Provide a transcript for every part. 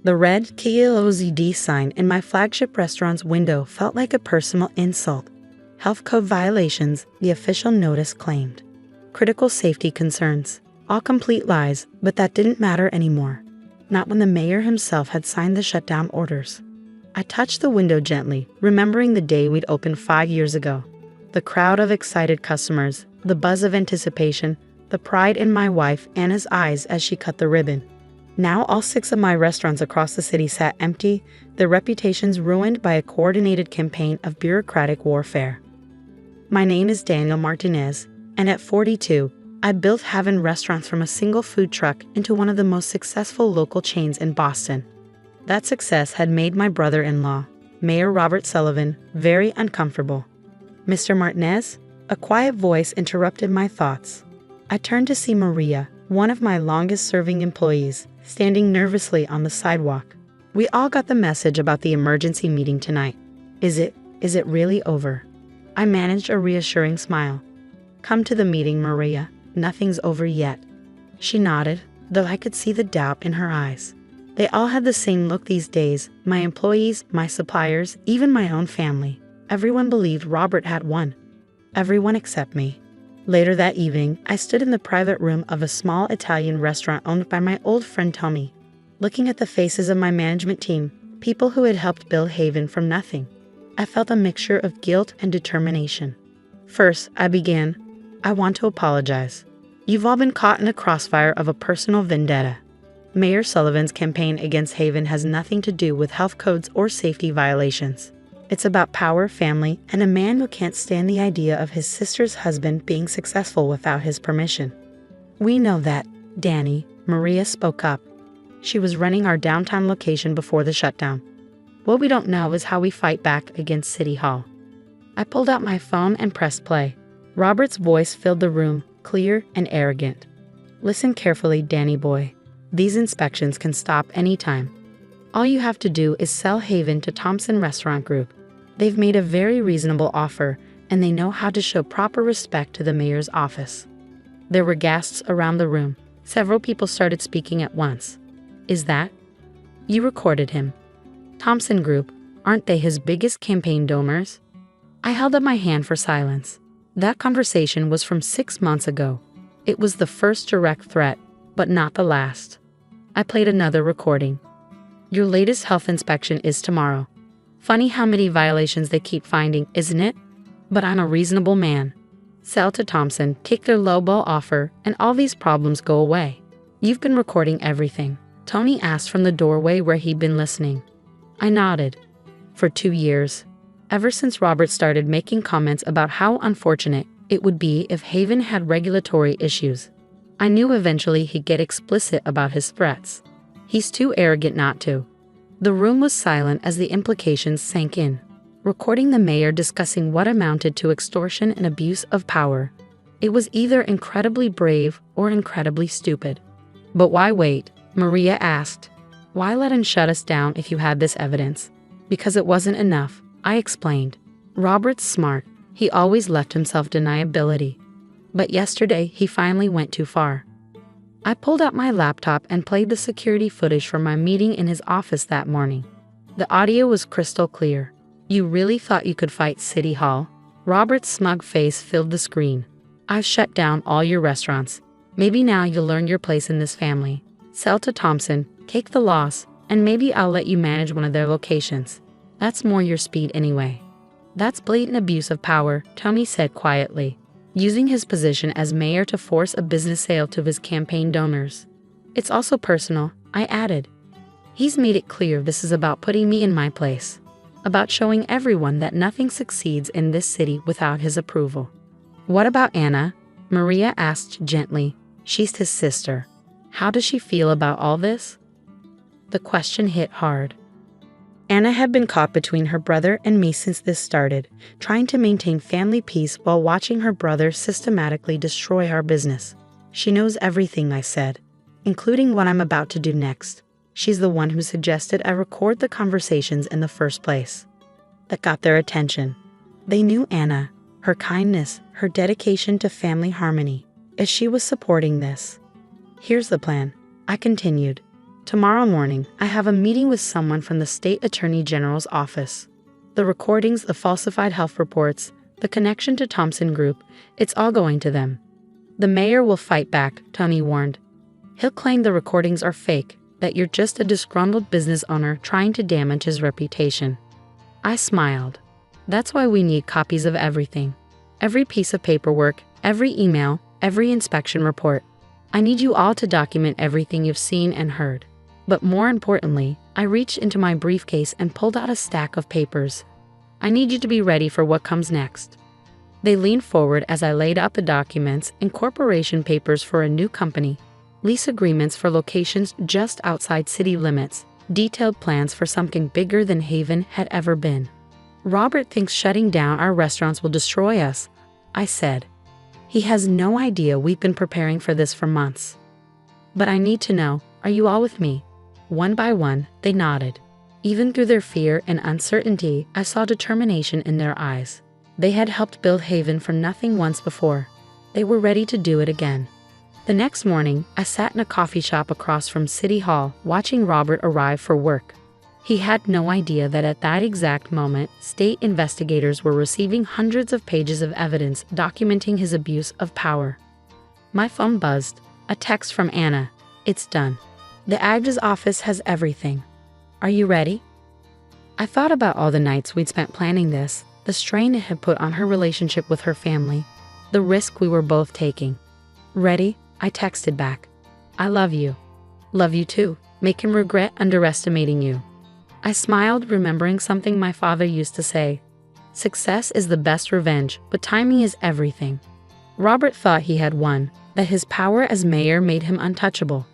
The red KLOZD sign in my flagship restaurant's window felt like a personal insult. Health code violations, the official notice claimed. Critical safety concerns. All complete lies, but that didn't matter anymore. Not when the mayor himself had signed the shutdown orders. I touched the window gently, remembering the day we'd opened 5 years ago. The crowd of excited customers, the buzz of anticipation, the pride in my wife Anna's eyes as she cut the ribbon. Now all 6 of my restaurants across the city sat empty, their reputations ruined by a coordinated campaign of bureaucratic warfare. My name is Daniel Martinez, and at 42, I built Heaven Restaurants from a single food truck into one of the most successful local chains in Boston. That success had made my brother-in-law, Mayor Robert Sullivan, very uncomfortable. "Mr. Martinez?" A quiet voice interrupted my thoughts. I turned to see Maria, one of my longest-serving employees, standing nervously on the sidewalk. "We all got the message about the emergency meeting tonight. Is it really over?" I managed a reassuring smile. "Come to the meeting, Maria. Nothing's over yet." She nodded, though I could see the doubt in her eyes. They all had the same look these days, my employees, my suppliers, even my own family. Everyone believed Robert had won. Everyone except me. Later that evening, I stood in the private room of a small Italian restaurant owned by my old friend Tommy, looking at the faces of my management team, people who had helped build Haven from nothing. I felt a mixture of guilt and determination. First, I began, "I want to apologize. You've all been caught in the crossfire of a personal vendetta. Mayor Sullivan's campaign against Haven has nothing to do with health codes or safety violations. It's about power, family, and a man who can't stand the idea of his sister's husband being successful without his permission." "We know that, Danny," Maria spoke up. She was running our downtown location before the shutdown. "What we don't know is how we fight back against City Hall." I pulled out my phone and pressed play. Robert's voice filled the room, clear and arrogant. "Listen carefully, Danny boy. These inspections can stop anytime. All you have to do is sell Haven to Thompson Restaurant Group. They've made a very reasonable offer, and they know how to show proper respect to the mayor's office." There were gasps around the room. Several people started speaking at once. "Is that? You recorded him. Thompson Group, aren't they his biggest campaign donors?" I held up my hand for silence. That conversation was from 6 months ago. It was the first direct threat, but not the last. I played another recording. "Your latest health inspection is tomorrow. Funny how many violations they keep finding, isn't it? But I'm a reasonable man. Sell to Thompson, take their lowball offer, and all these problems go away." "You've been recording everything?" Tony asked from the doorway where he'd been listening. I nodded. "For 2 years. Ever since Robert started making comments about how unfortunate it would be if Haven had regulatory issues. I knew eventually he'd get explicit about his threats. He's too arrogant not to." The room was silent as the implications sank in. Recording the mayor discussing what amounted to extortion and abuse of power. It was either incredibly brave or incredibly stupid. "But why wait?" Maria asked. "Why let him shut us down if you had this evidence?" "Because it wasn't enough," I explained. "Robert's smart. He always left himself deniability. But yesterday, he finally went too far." I pulled out my laptop and played the security footage from my meeting in his office that morning. The audio was crystal clear. "You really thought you could fight City Hall?" Robert's smug face filled the screen. "I've shut down all your restaurants. Maybe now you'll learn your place in this family. Sell to Thompson, take the loss, and maybe I'll let you manage one of their locations. That's more your speed anyway." "That's blatant abuse of power," Tony said quietly, using his position as mayor to force a business sale to his campaign donors. "It's also personal," I added. "He's made it clear this is about putting me in my place, about showing everyone that nothing succeeds in this city without his approval." "What about Anna?" Maria asked gently. "She's his sister. How does she feel about all this?" The question hit hard. Anna had been caught between her brother and me since this started, trying to maintain family peace while watching her brother systematically destroy our business. "She knows everything," I said, "including what I'm about to do next. She's the one who suggested I record the conversations in the first place." That got their attention. They knew Anna, her kindness, her dedication to family harmony, as she was supporting this. "Here's the plan," I continued. Tomorrow morning, I have a meeting with someone from the State Attorney General's office. The recordings, the falsified health reports, the connection to Thompson Group, it's all going to them. The mayor will fight back, Tony warned. He'll claim the recordings are fake, that you're just a disgruntled business owner trying to damage his reputation. I smiled. That's why we need copies of everything. Every piece of paperwork, every email, every inspection report. I need you all to document everything you've seen and heard. But more importantly, I reached into my briefcase and pulled out a stack of papers. I need you to be ready for what comes next. They leaned forward as I laid out the documents: incorporation papers for a new company, lease agreements for locations just outside city limits, detailed plans for something bigger than Haven had ever been. Robert thinks shutting down our restaurants will destroy us, I said. He has no idea we've been preparing for this for months. But I need to know, are you all with me? One by one, they nodded. Even through their fear and uncertainty, I saw determination in their eyes. They had helped build Haven from nothing once before. They were ready to do it again. The next morning, I sat in a coffee shop across from City Hall, watching Robert arrive for work. He had no idea that at that exact moment, state investigators were receiving hundreds of pages of evidence documenting his abuse of power. My phone buzzed. A text from Anna. It's done. The AG's office has everything. Are you ready? I thought about all the nights we'd spent planning this, the strain it had put on her relationship with her family, the risk we were both taking. Ready? I texted back. I love you. Love you too. Make him regret underestimating you. I smiled, remembering something my father used to say. Success is the best revenge, but timing is everything. Robert thought he had won, that his power as mayor made him untouchable.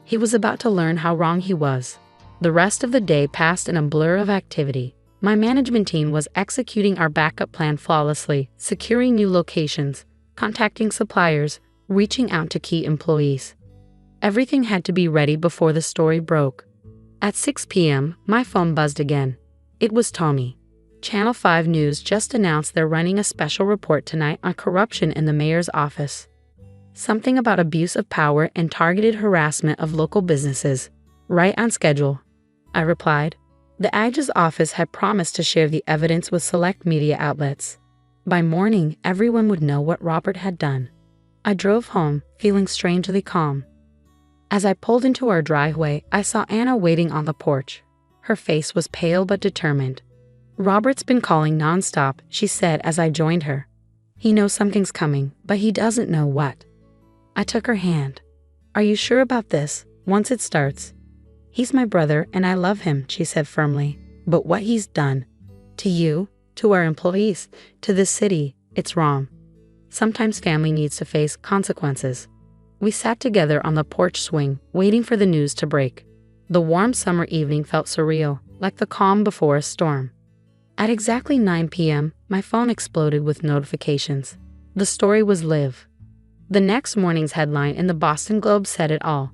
He was about to learn how wrong he was. The rest of the day passed in a blur of activity. My management team was executing our backup plan flawlessly, securing new locations, contacting suppliers, reaching out to key employees. Everything had to be ready before the story broke. At 6 p.m., my phone buzzed again. It was Tommy. Channel 5 News just announced they're running a special report tonight on corruption in the mayor's office. Something about abuse of power and targeted harassment of local businesses. Right on schedule. I replied. The AG's office had promised to share the evidence with select media outlets. By morning, everyone would know what Robert had done. I drove home, feeling strangely calm. As I pulled into our driveway, I saw Anna waiting on the porch. Her face was pale but determined. Robert's been calling nonstop, she said as I joined her. He knows something's coming, but he doesn't know what. I took her hand. Are you sure about this? Once it starts. He's my brother and I love him, she said firmly. But what he's done, to you, to our employees, to this city, it's wrong. Sometimes family needs to face consequences. We sat together on the porch swing, waiting for the news to break. The warm summer evening felt surreal, like the calm before a storm. At exactly 9 p.m., my phone exploded with notifications. The story was live. The next morning's headline in the Boston Globe said it all.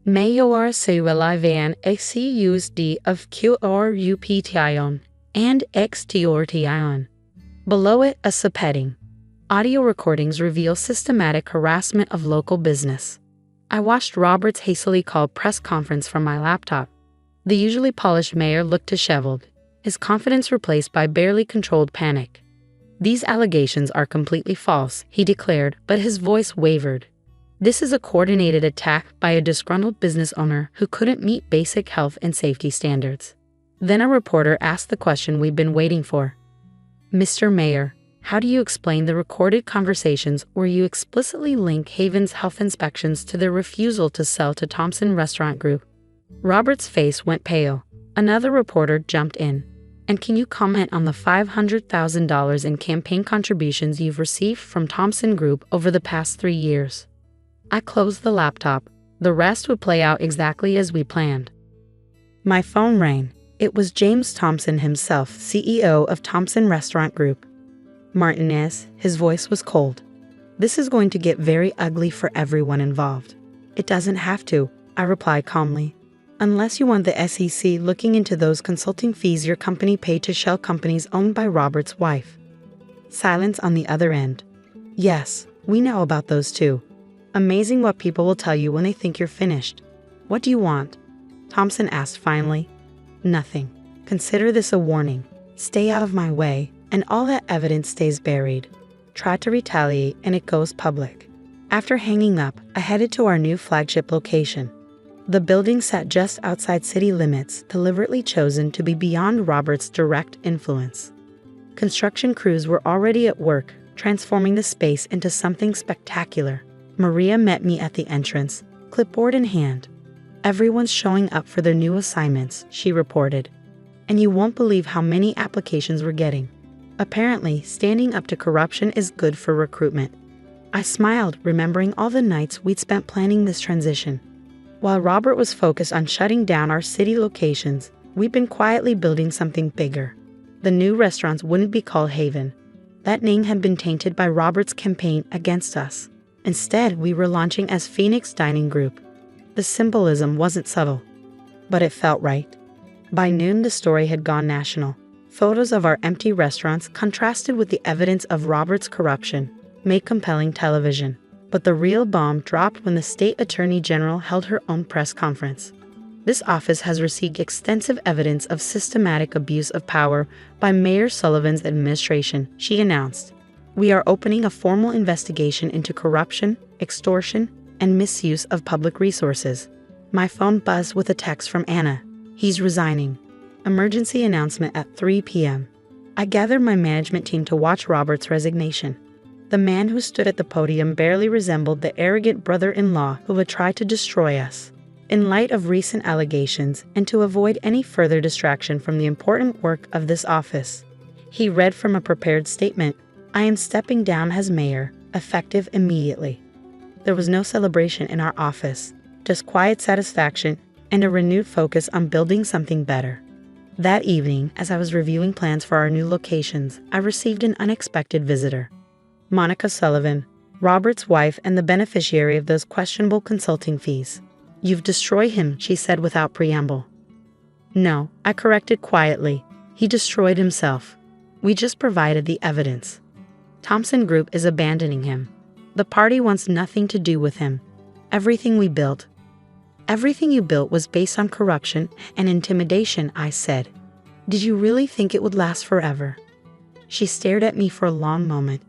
Mayor Suelivan accused of corruption and extortion. Below it, a subheading. Audio recordings reveal systematic harassment of local business. I watched Robert's hastily called press conference from my laptop. The usually polished mayor looked disheveled, his confidence replaced by barely controlled panic. These allegations are completely false, he declared, but his voice wavered. This is a coordinated attack by a disgruntled business owner who couldn't meet basic health and safety standards. Then a reporter asked the question we've been waiting for. Mr. Mayor, how do you explain the recorded conversations where you explicitly link Haven's health inspections to their refusal to sell to Thompson Restaurant Group? Robert's face went pale. Another reporter jumped in. And can you comment on the $500,000 in campaign contributions you've received from Thompson Group over the past 3 years? I closed the laptop. The rest would play out exactly as we planned. My phone rang. It was James Thompson himself, CEO of Thompson Restaurant Group. Martinez, his voice was cold. This is going to get very ugly for everyone involved. It doesn't have to, I replied calmly. Unless you want the SEC looking into those consulting fees your company paid to shell companies owned by Robert's wife. Silence on the other end. Yes, we know about those too. Amazing what people will tell you when they think you're finished. What do you want? Thompson asked finally. Nothing. Consider this a warning. Stay out of my way, and all that evidence stays buried. Try to retaliate, and it goes public. After hanging up, I headed to our new flagship location. The building sat just outside city limits, deliberately chosen to be beyond Robert's direct influence. Construction crews were already at work, transforming the space into something spectacular. Maria met me at the entrance, clipboard in hand. Everyone's showing up for their new assignments, she reported. And you won't believe how many applications we're getting. Apparently, standing up to corruption is good for recruitment. I smiled, remembering all the nights we'd spent planning this transition. While Robert was focused on shutting down our city locations, we'd been quietly building something bigger. The new restaurants wouldn't be called Haven. That name had been tainted by Robert's campaign against us. Instead, we were launching as Phoenix Dining Group. The symbolism wasn't subtle, but it felt right. By noon, the story had gone national. Photos of our empty restaurants contrasted with the evidence of Robert's corruption made compelling television. But the real bomb dropped when the state attorney general held her own press conference. This office has received extensive evidence of systematic abuse of power by Mayor Sullivan's administration, she announced. We are opening a formal investigation into corruption, extortion, and misuse of public resources. My phone buzzed with a text from Anna. He's resigning. Emergency announcement at 3 p.m. I gathered my management team to watch Robert's resignation. The man who stood at the podium barely resembled the arrogant brother-in-law who had tried to destroy us. In light of recent allegations, and to avoid any further distraction from the important work of this office, he read from a prepared statement, I am stepping down as mayor, effective immediately. There was no celebration in our office, just quiet satisfaction and a renewed focus on building something better. That evening, as I was reviewing plans for our new locations, I received an unexpected visitor. Monica Sullivan, Robert's wife and the beneficiary of those questionable consulting fees. You've destroyed him, she said without preamble. No, I corrected quietly. He destroyed himself. We just provided the evidence. Thompson Group is abandoning him. The party wants nothing to do with him. Everything you built was based on corruption and intimidation, I said. Did you really think it would last forever? She stared at me for a long moment.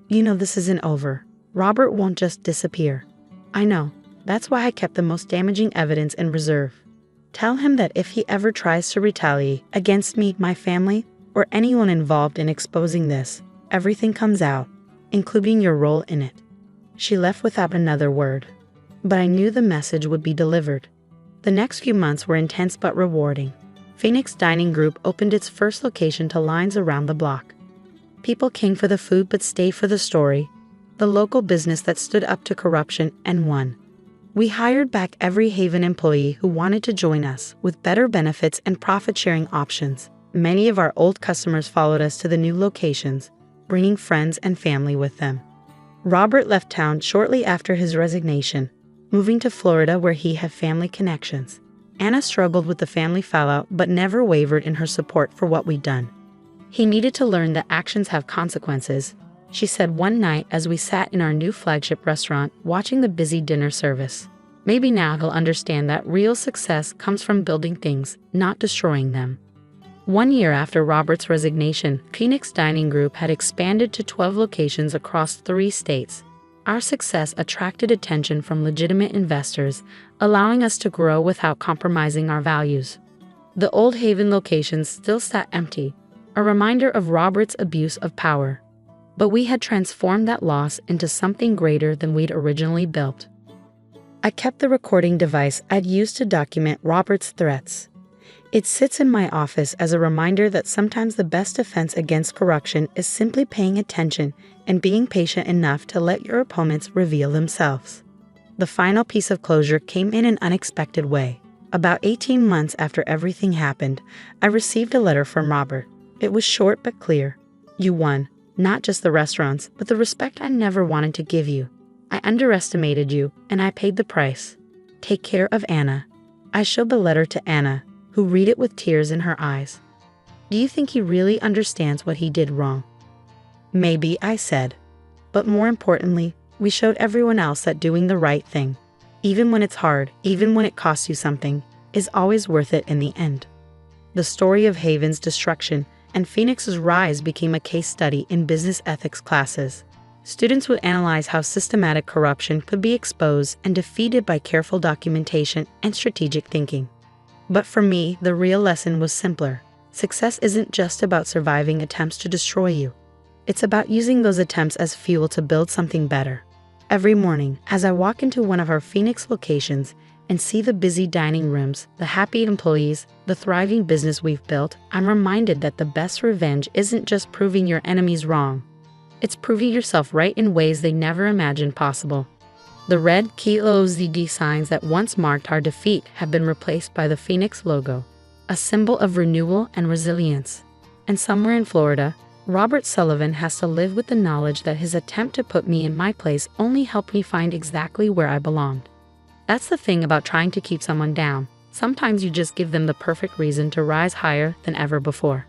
You know this isn't over. Robert won't just disappear. I know. That's why I kept the most damaging evidence in reserve. Tell him that if he ever tries to retaliate against me, my family, or anyone involved in exposing this, everything comes out, including your role in it. She left without another word. But I knew the message would be delivered. The next few months were intense but rewarding. Phoenix Dining Group opened its first location to lines around the block. People came for the food but stayed for the story, the local business that stood up to corruption and won. We hired back every Haven employee who wanted to join us with better benefits and profit-sharing options. Many of our old customers followed us to the new locations, bringing friends and family with them. Robert left town shortly after his resignation, moving to Florida where he had family connections. Anna struggled with the family fallout but never wavered in her support for what we'd done. He needed to learn that actions have consequences, she said one night as we sat in our new flagship restaurant watching the busy dinner service. Maybe now he'll understand that real success comes from building things, not destroying them. 1 year after Robert's resignation, Phoenix Dining Group had expanded to 12 locations across 3 states. Our success attracted attention from legitimate investors, allowing us to grow without compromising our values. The old Haven locations still sat empty, a reminder of Robert's abuse of power. But we had transformed that loss into something greater than we'd originally built. I kept the recording device I'd used to document Robert's threats. It sits in my office as a reminder that sometimes the best defense against corruption is simply paying attention and being patient enough to let your opponents reveal themselves. The final piece of closure came in an unexpected way. About 18 months after everything happened, I received a letter from Robert. It was short but clear. You won, not just the restaurants, but the respect I never wanted to give you. I underestimated you, and I paid the price. Take care of Anna. I showed the letter to Anna, who read it with tears in her eyes. Do you think he really understands what he did wrong? Maybe, I said. But more importantly, we showed everyone else that doing the right thing, even when it's hard, even when it costs you something, is always worth it in the end. The story of Haven's destruction and Phoenix's rise became a case study in business ethics classes. Students would analyze how systematic corruption could be exposed and defeated by careful documentation and strategic thinking. But for me, the real lesson was simpler. Success isn't just about surviving attempts to destroy you. It's about using those attempts as fuel to build something better. Every morning, as I walk into one of our Phoenix locations and see the busy dining rooms, the happy employees, the thriving business we've built, I'm reminded that the best revenge isn't just proving your enemies wrong. It's proving yourself right in ways they never imagined possible. The red KOZD signs that once marked our defeat have been replaced by the Phoenix logo, a symbol of renewal and resilience. And somewhere in Florida, Robert Sullivan has to live with the knowledge that his attempt to put me in my place only helped me find exactly where I belonged. That's the thing about trying to keep someone down. Sometimes you just give them the perfect reason to rise higher than ever before.